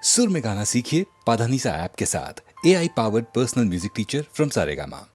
सुर में गाना सीखिए पाधानीसा ऐप के साथ। AI powered personal music teacher from Saregama.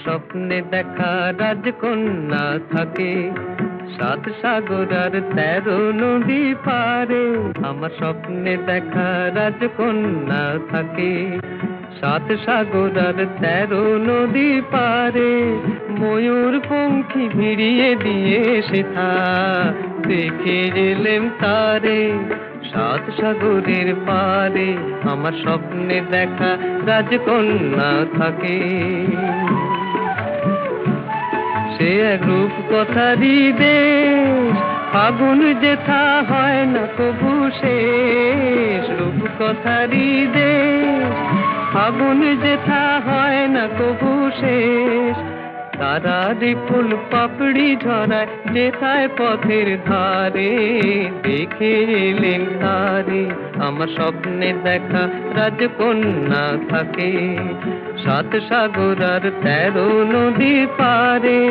স্বপ্নে দেখা রাজকন্যা থাকে 7 সাগর আর 13 নদী পারে। আমার স্বপ্নে দেখা রাজকন্যা থাকে 7 সাগর আর 13 নদী পারে। ময়ূর পঙ্খী ভিড়িয়ে দিয়ে সেথা দেখে এলেম তারে 7 সাগরের পারে। আমার স্বপ্নে দেখা রাজকন্যা থাকে। সে এক রূপ কথারই দেশ, ফাগুন যেথা হয় না কবু শেষ। রূপ কথারই দেশ, ফাগুন যেথা হয় না কবু শেষ। তারারি ফুল পাপড়ি ঝরায় যেথায় পথের ধারে দেখে এলেন তারে। আমার স্বপ্নে দেখা রাজকন্যা থাকে 7 সাগর আর 13 নদী পারে।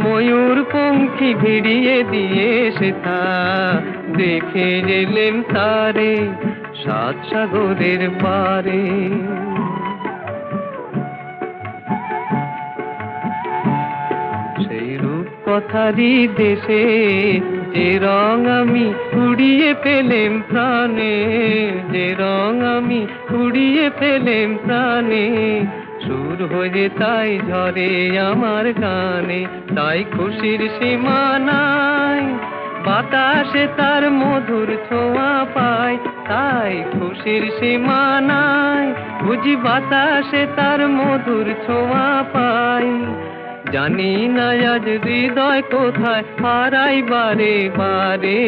ময়ূর পঙ্খী ভিড়িয়ে দিয়ে সেথা দেখে এলেন তারে 7 সাগরের পারে। সেই রূপ কথারই দেশে যে রং আমি কুড়িয়ে পেলেম প্রাণে, যে রং আমি কুড়িয়ে পেলেম প্রাণে। সুর হয়ে তাই ঝরে আমার গানে, তাই খুশির সীমা নাই। বাতাসে তার মধুর ছোঁয়া পায়, তাই খুশির সীমা নাই। বুঝি বাতাসে তার মধুর ছোঁয়া পাই। জানি না আজ হৃদয় কোথায় হারাই বারে বারে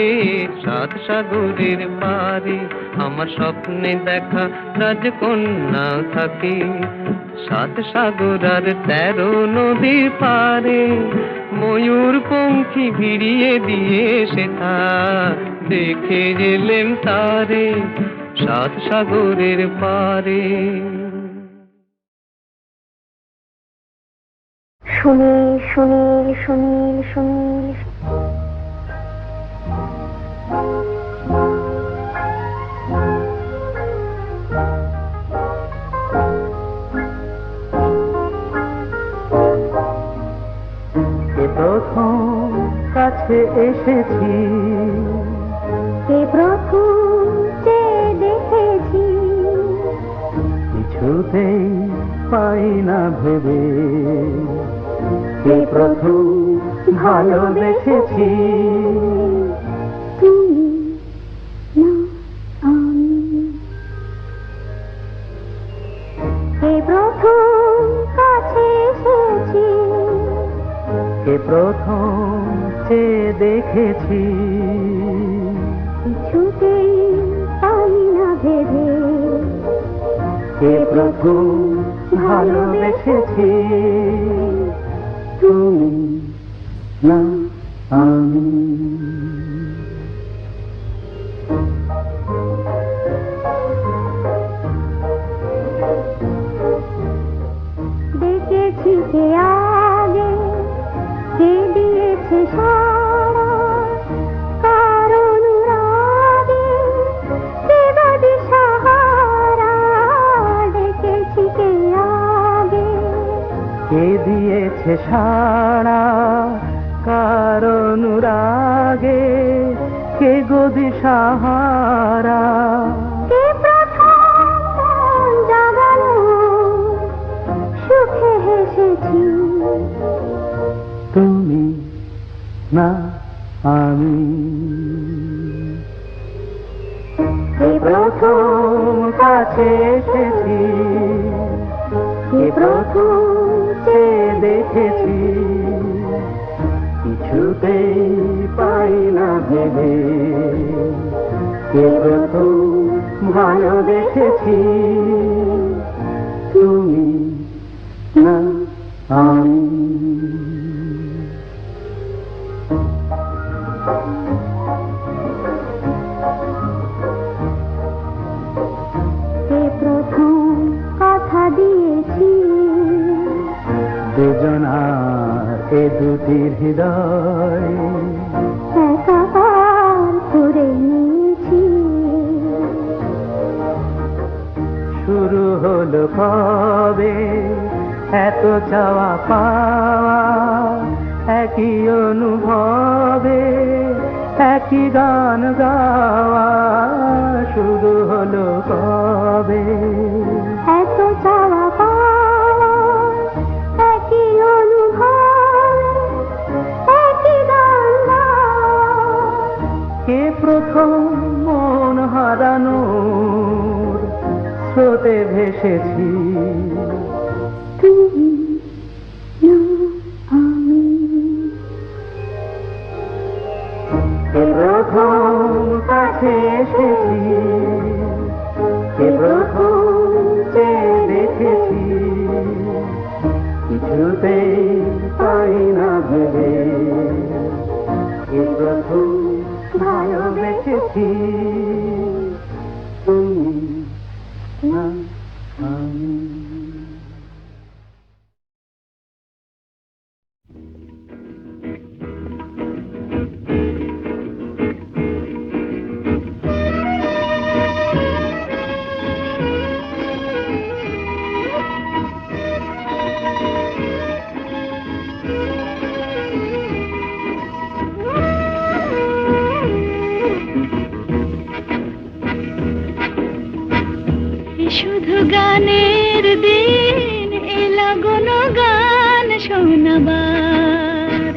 7 সাগরের পারে। আমার স্বপ্নে দেখা রাজকন্যা থাকে 7 সাগর আর 13 নদীর পারে। ময়ূর পঙ্খী ভিড়িয়ে দিয়ে সেথা দেখে এলেম তারে 7 সাগরের পারে। সুনীল সুনীল সুনীল সুনীল কে প্রথম কাছে এসেছি, কে প্রথম চেয়ে দেখেছি, কিছুতেই পাই না ভেবে কে প্রথম ভালোবেসেছি। তুমি না আমি। কে প্রথম কাছে এসেছি, কে প্রথম চেয়ে দেখেছি, কিছুতেই পাই না ভেবে কে প্রথম ভালোবেসেছি। তুমি না আমি। দেখেছি কে আগে, কে দিয়েছে সারা, কারণ রাগে কে বা দিশাহারা। দেখেছি কে আগে, কে দিয়েছে সাড়া, কার অনুরাগে কে গো দিশাহারা। কে প্রথম মন জাগালো, সুখে হেসেছি। তুমি না আমি। কে প্রথম কাছে এসেছি, কে প্রথম চেয়ে দেখেছি, কিছুতেই পাই না ভেবে কে প্রথম ভালোবেসেছি। তুমি না আমি। কে প্রথম কথা দিয়েছি, দুজনার এ দুটি হৃদয় একাকার করে নিয়েছি। শুরু হলো কবে এত এত চাওয়া পাওয়া একই অনুভবে একই গান গাওয়া শুরু হলো কবে? এত চাওয়া পাওয়া একই অনুভব একই গান গাওয়া। কে প্রথম মন হারানোর স্রোতে ভেসেছি? তুমি না আমি। কে প্রথম কাছে এসেছি? কে প্রথম চেয়ে দেখেছি? কিছুতেই পাই না ভেবে কে প্রথম ভালোবেসেছি? তুমি না আমি। শুধু গানের দিন এলা কোনো গান শোনাবার।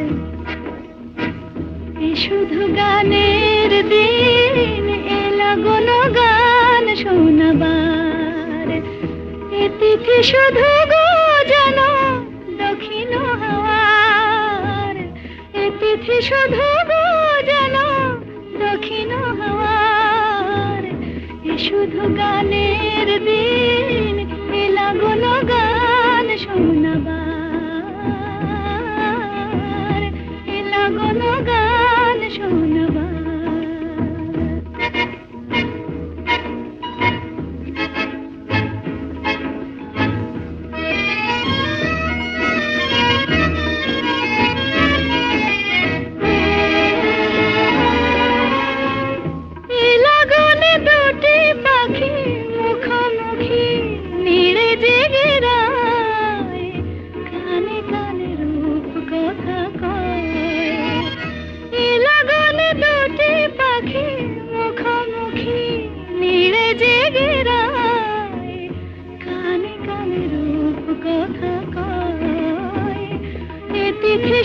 শুধু গানের দিন এলা কোনো গান শোনাবার। এ তিথি শুধু গো যেন দক্ষিণ হাওয়ার। এ তিথি শুধু গো যেন দক্ষিণ হাওয়ার। শুধু গানের দিন এলা কোনো গান শোনাবার। এলা কোনো গান শোনাবার।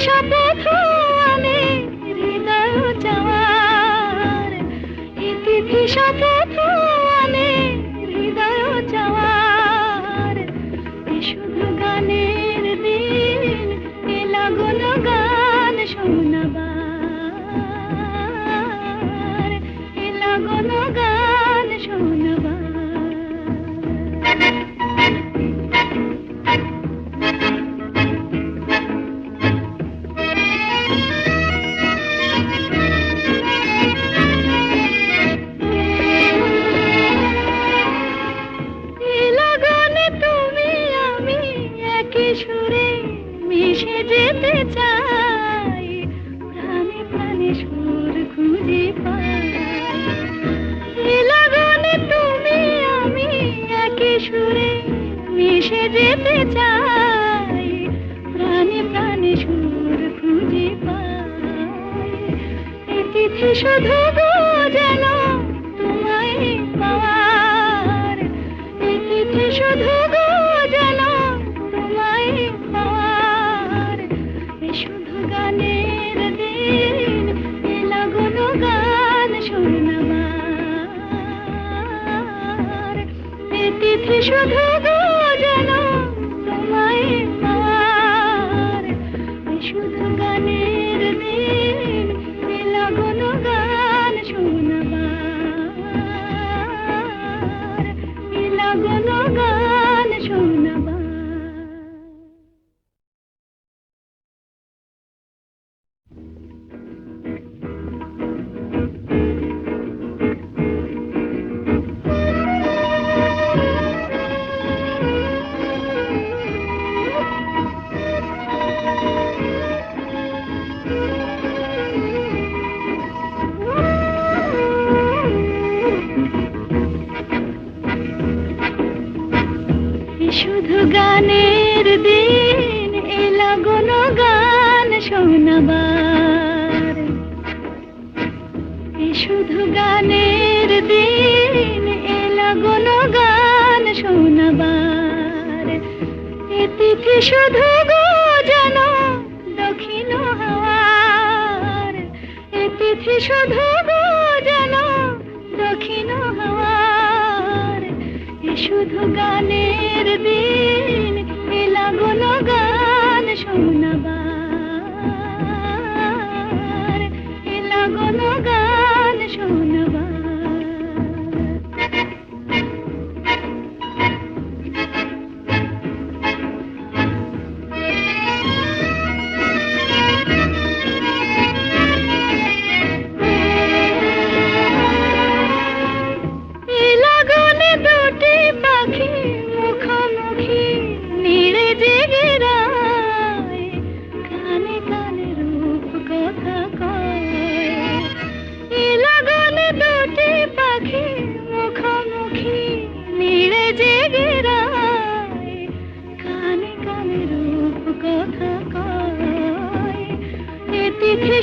শপথ আনে হৃদয় চাওয়ার। তিথি শপথ আনে হৃদয় চাওয়ার। শুধু গানের দিন এলা কোনো গান শোনাবার। এলা কোনো গান শোনাবার। সুরে মিশে যেতে চাই, প্রাণে প্রাণে সুর খুঁজে পাই। লাগনে তুমি আমি একই সুরে মিশে যেতে চাই, প্রাণে প্রাণে সুর খুঁজে পাই। এই তিথি শুধু গো যেন তোমায় পাওয়ার। এই তিথি শুধু গো যেন শুধু গানের দিন এলা কোনো গান শোনাবার। এ তিথি শুধু গো যেন তোমায় পাওয়ার। শুধু গানের দিন এলা কোনো গান শোনাবার। এলা কোনো গান শোনাবার। শোনাবার এ শুধু গানের দিন এলা কোনো গান শোনাবার এ তিথি শুধু গো যেন দক্ষিণ হাওয়ার এ তিথি শুধু গো যেন দক্ষিণ হাওয়ার এ শুধু গানের দিন এলা কোনো গান শোনাবার এলা কোনো গান শোনাবার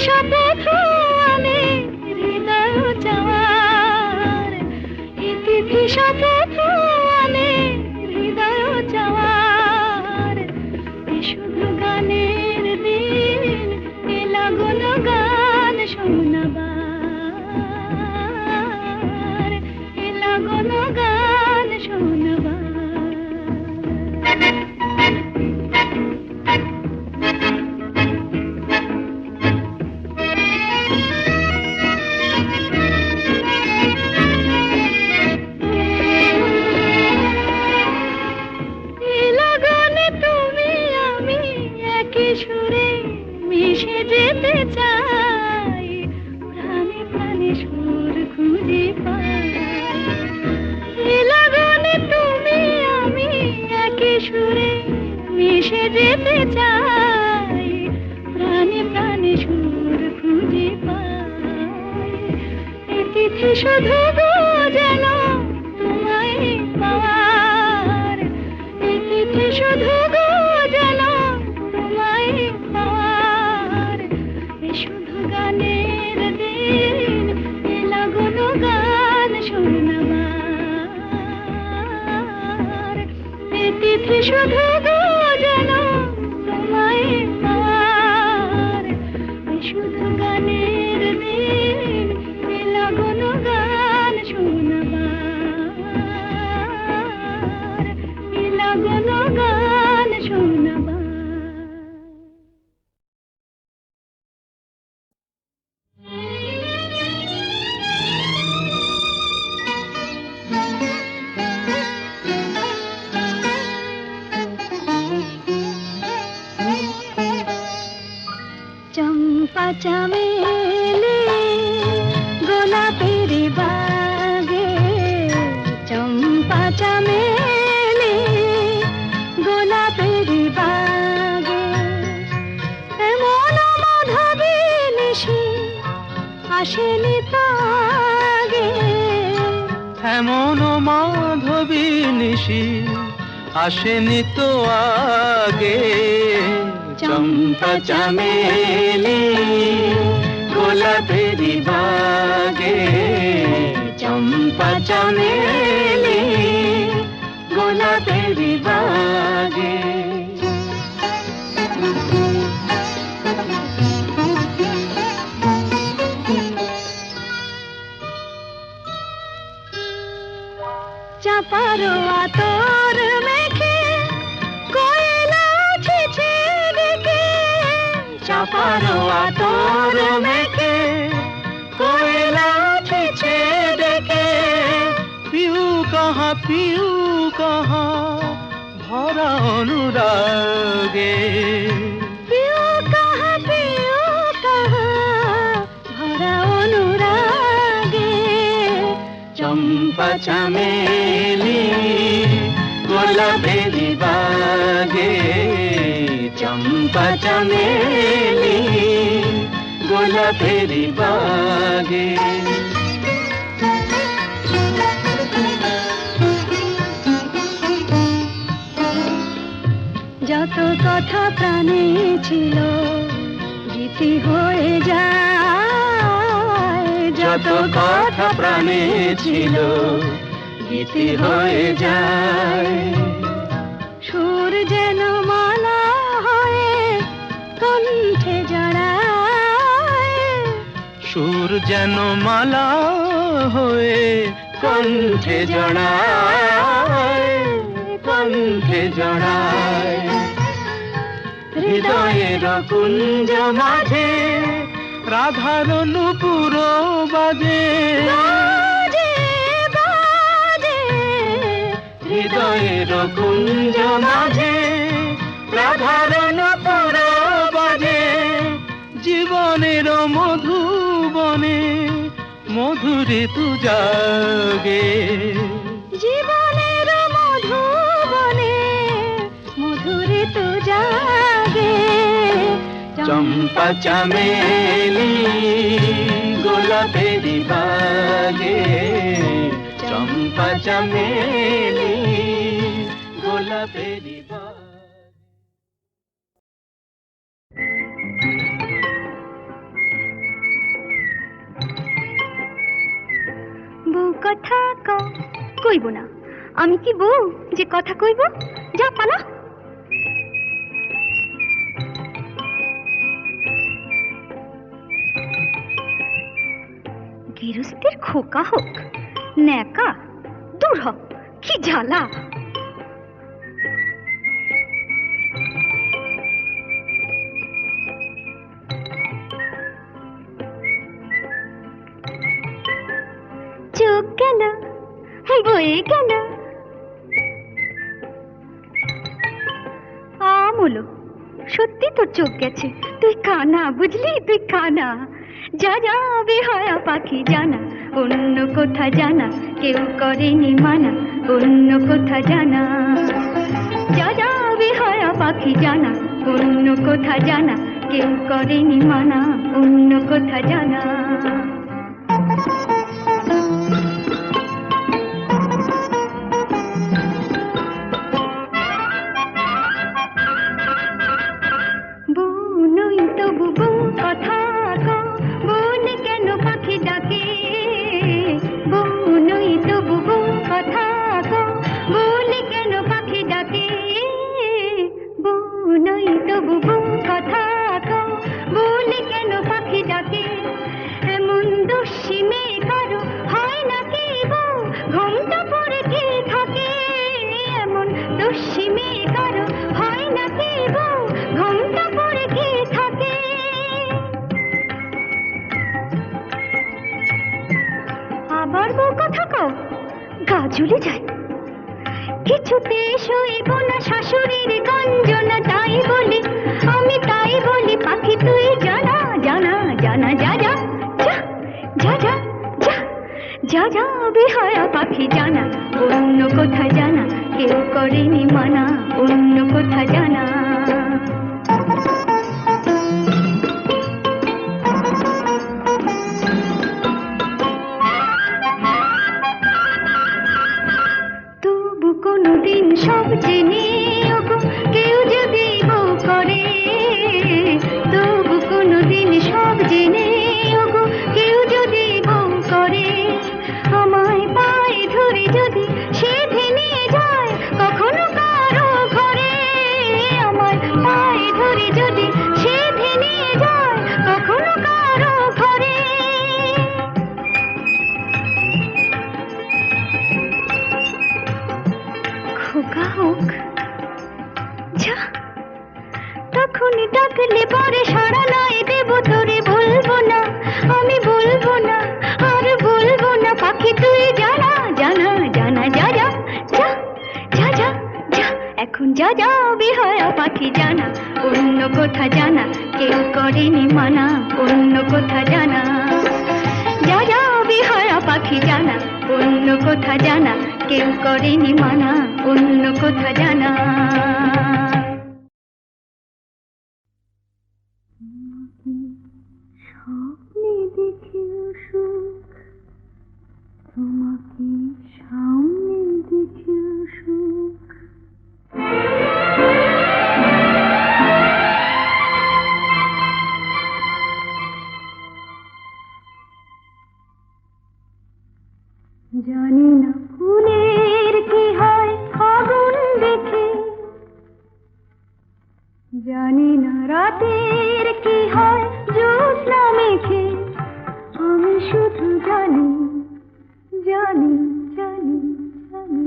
শপথ আনে হৃদয় চাওয়ার এ তিথি শপথ আনে হৃদয় চাওয়ার এ শুধু গানের দিন এলা কোনো গান শোনাবার এলা কোনো গান শোনাবার সুরে মিশে যেতে চাই প্রাণে প্রাণে সুর খুঁজে পাই লাগনে তুমি আমি একই সুরে মিশে যেতে চাই প্রাণে প্রাণে সুর খুঁজে পাই এ তিথি শুধু গো যেন তোমায় পাওয়ার এ তিথি শুধু গো যেন পাওয়ার এ শুধু গানের দিন এলা কোনো গান শোনাবার এ তিথি শুধু গো যেন তোমায় পাওয়ার এ শুধু গানের দিন এলা কোনো গান শোনাবার এলা কোনো গান শোনাবার চম্পা চামেলি গোলাপের বাগে চম্পা চামেলি গোলাপের বাগে এমন মাধবী নিশি আসেনি তো আগে এমন মাধবী নিশি আসেনি তো আগে চম্পা চামেলি গোলাপের বাগে চম্পা চামেলি গোলাপের বাগে চাপার আতর মেখে কোয়েলা ছেছে ডেকে চাপার আতর মেখে কোয়েলা ছেছে ডেকে পিউ কাহা ভরা অনুরাগে পিউ কাহা ভরা অনুরাগে চম্পা চামেলি গোলাপের বাগে চম্পা চামেলি গোলাপের বাগে যত কথা প্রাণে ছিল গীত গীতি হয়ে যায়, যত কথা প্রাণে ছিল গীতি হয়ে যায়। সুর যেন মালা হয়ে কণ্ঠে জড়ায়, সুর যেন মালা হয়ে কণ্ঠে জড়ায়, কণ্ঠে জড়ায়। হৃদয়ের কুঞ্জ মাঝে রাধার নূপুর বাজে, বাজে বাজে হৃদয়ের কুঞ্জ মাঝে রাধার নূপুর বাজে। জীবনের মধুবনে মধুরে তু জাগে, জীবনের মধুবনে মধুরে তো জাগে। চম্পা চামেলি গোলাপেরি বাগে, চম্পা চামেলি গোলাপেরি বাগে। বউ কথা কইব না, আমি কি বউ যে কথা কইব? যা পালা। গৃহস্থের খোকা হোক ন্যাকা, দূর হ, কি জ্বালা। চোখ গেল বয়ে গেল আমলো, সত্যি তোর চোখ গেছে, তুই কানা, বুঝলি? তুই কানা। যা যা বেহায়া পাখি জানা, অন্য কোথা জানা কেউ করেনি মানা, অন্য কোথা জানা। যা যা বেহায়া পাখি জানা, অন্য কোথা জানা কেউ করেনি মানা, অন্য কোথা জানা। গাজুলে যায় কিছুতে সইব না শাশুড়ির গঞ্জনা, তাই বলি আমি, তাই বলি পাখি তুই জানা জানা জানা। যা যা যা যা যা যা যা যা বেহায়া পাখি জানা, অন্য কোথা জানা কেউ করেনি মানা, অন্য কোথা জানা। সব জেনে কেউ যদি বউ করে, তবু কোনোদিন সব জেনে কেউ যদি বউ করে, আমায় পায়ে ধরে যদি সে ভেঙে যায় কখনো কারো ঘরে, আমায় পায়ে ধরে যদি সে ভেঙে যায় কখনো কারো ঘরে। খোকা হোক যা, তখনই ডাকলে পরে সাড়া নয় দেব তোরে, বলবো না আমি, বলবো না আর বলবো না পাখি তুই জানা জানা জানা। যা যা যা যা যা যা এখন যা যা বেহায়া পাখি জানা, অন্য কোথা জানা কেউ করেনি মানা, অন্য কোথা জানা। যা যা বেহায়া পাখি জানা, অন্য কোথা জানা কেউ করেনি মানা, অন্য কোথা জানা। স্বপ্নে দেখি সুখ, তোমাকে সামনে দেখি সুখ। জানি না ফুলের কি হয় ফাগুন দেখে, জানি না রাতের কি হয় জ্যোৎস্না মেঘে, আমি শুধু জানি জানি জানি জানি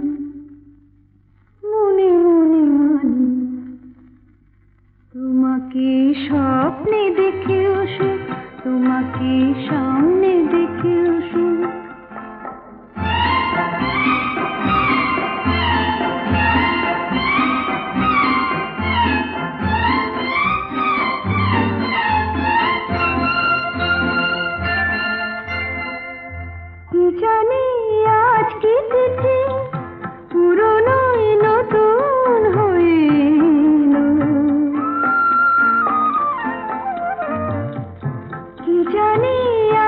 মনে মনে মানি, তোমাকে স্বপ্নে দেখেও সুখ, তোমাকে সামনে দেখেও সুখ। কি জানি আজ কি তিথি, পুরনোই নতুন হয়ে এলো। কি জানি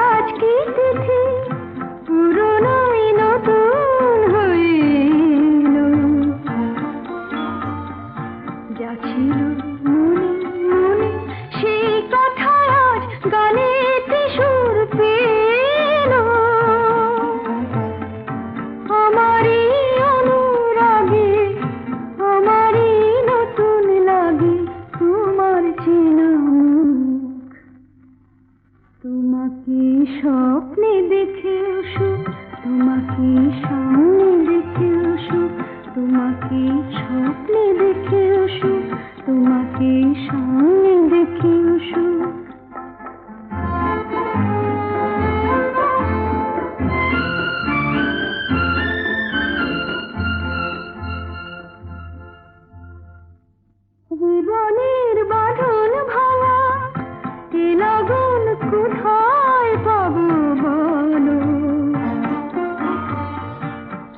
আজ কি তিথি, পুরনোই নতুন হয়ে এলো। যা ছিল মনে মনে সেই কথা আজ গানেতে সুর পেল। আমারই অনুরাগে, আমারই নতুন লাগে তোমার চেনা মুখ। তোমাকে স্বপ্নে দেখেও সুখ, তোমাকে সামনে দেখেও সুখ, তোমাকে স্বপ্নে দেখেও সুখ, তোমাকে সামনে দেখেও সুখ। জীবনের বাঁধন ভাঙা এ লগন কোথায় পাবো বলো।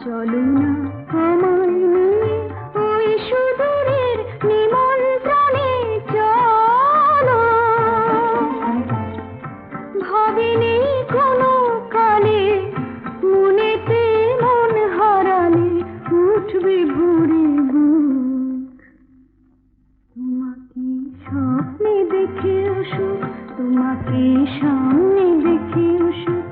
চলো না আমায় নিয়ে ওই সুদূরের নিমন্ত্রণে চলো। ভাবিনি কোনো কালে মনেতে মন হারালে উঠবে ভরে বুক। তোমাকে স্বপ্নে দেখেও সুখ, তোমাকে সামনে দেখেও সুখ।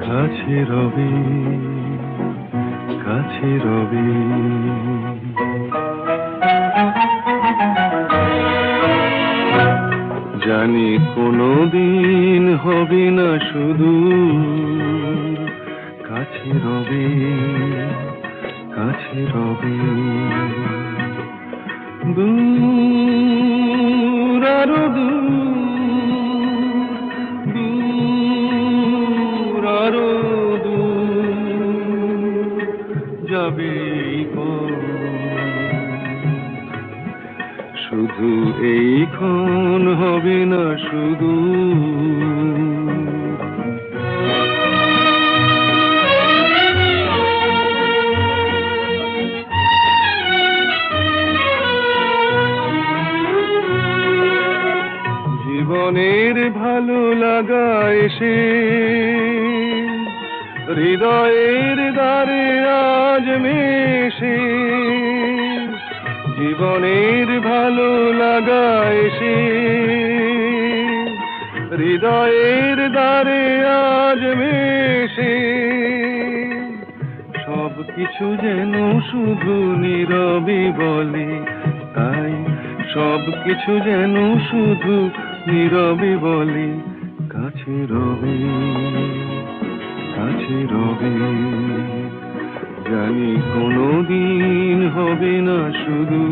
কাছে রবি, কাছে রবি, জানি কোনো দিন হবে না শুধু। কাছে রবি, কাছে রবি, দূর আরো দূর, দূর আরো দূর যাবে শুধু এইক্ষণ হবে না শুধু। জীবনের ভালো লাগা এসে হৃদয়ের দ্বারে আজ মেশে। জীবনের ভালো লাগা এসে হৃদয়ের দ্বারে আজ মেশে। সব কিছু যেন শুধু নীরবে বলে, তাই সব কিছু যেন শুধু নীরবে বলে। কাছে রবি, কাছে রবি, জানি কোনো দিন হবে না শুধু।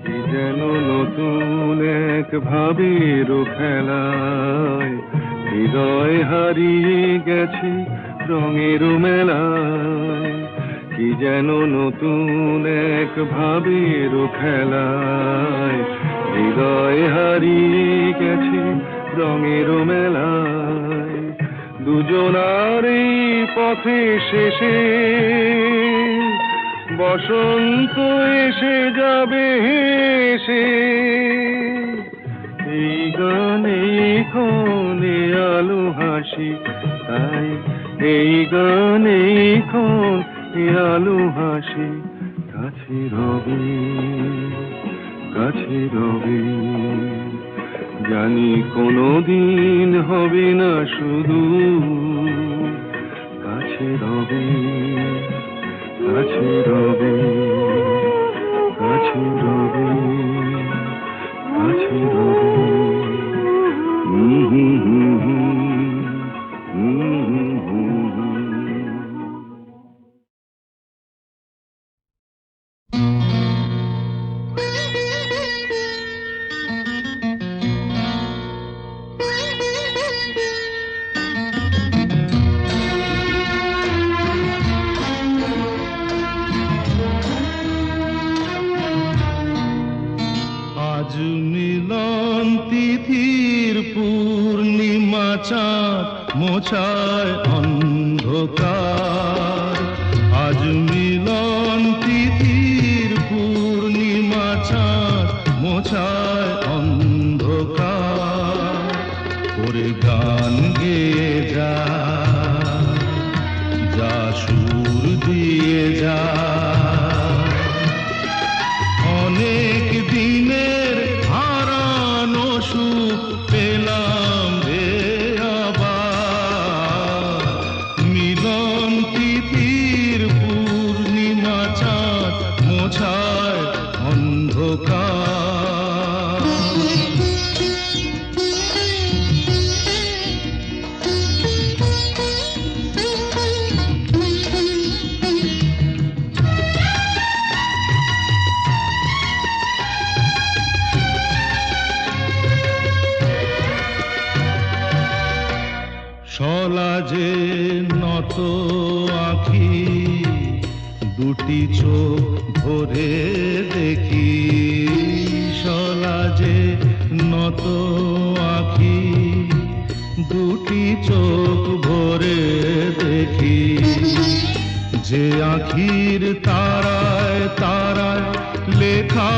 কি যেন নতুন এক ভাবের খেলায় হৃদয় হারিয়ে গেছে রঙের মেলায়। কি যেন নতুন এক ভাবের খেলায় হৃদয় হারিয়ে গেছে রঙের মেলায়। দুজনারই পথে শেষে বসন্ত এসে যাবে হেসে। এই গানে ক্ষণে আলো হাসি, তাই এই গানে ক্ষণে আলো হাসি। কাছে রবে, কাছে রবে, জানি কোনোদিন হবে না শুধু। কাছে রবে, কাছে রবে, কাছে রবে, কাছে রবে। আজ মিলন তিথির পূর্ণিমা চাঁদ মোছায় অন্ধকার। আজ মিলন তিথির পূর্ণিমা চাঁদ মোছায় অন্ধকার। ওরে গান গেয়ে যা, যা সুর দিয়ে যা। অনেক দিনের হারানো সুখ পেলাম রে আবার। মিলন তিথির পূর্ণিমা চাঁদ মোছায় অন্ধকার। সলাজে নত আঁখি, দুটি চোখ ভরে দেখি। সলাজে নত আঁখি, দুটি চোখ ভরে দেখি। যে আঁখির তারায় তারায় লেখা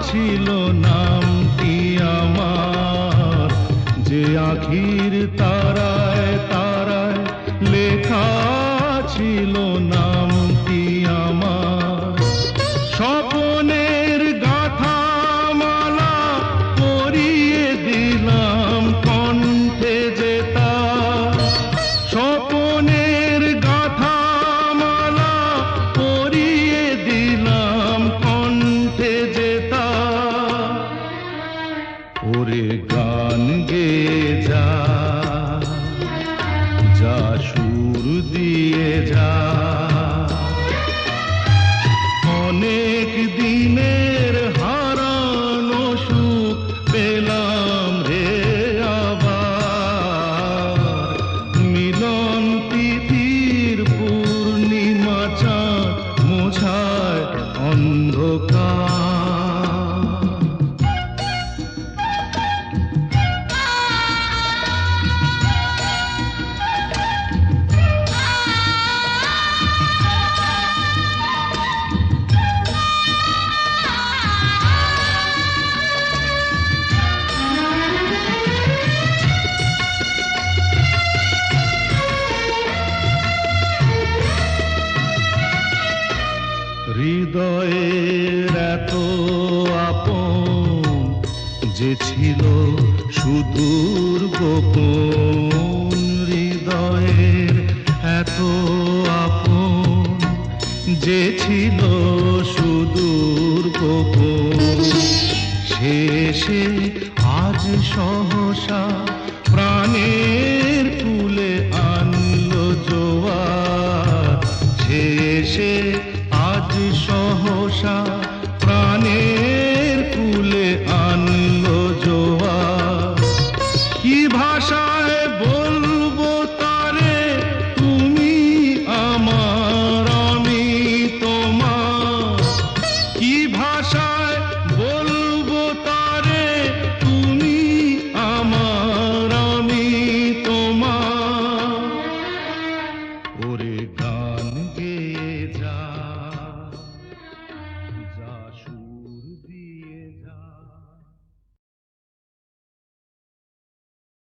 ছিল নামটি আমার। যে আঁখির তারায় তারায় লেখা ছিল নামটি আমার। স্বপনের গাথা মালা পরিয়ে দিলাম কণ্ঠে যেতা। স্বপনের গাথা মালা পরিয়ে দিলাম কণ্ঠে যেতা। ওরে গান গেয়ে যা, যা সুর দিয়ে যা। অনেক দিনের হারানো সুখ পেলাম রে আবার। মিলন তিথির পূর্ণিমা চাঁদ মোছায় অন্ধকার। হৃদয়ের এত আপন যে ছিল সুদূর গোপন। হৃদয়ের এত আপন যে ছিল সুদূর গোপন। শেষে আজ সহসা প্রাণে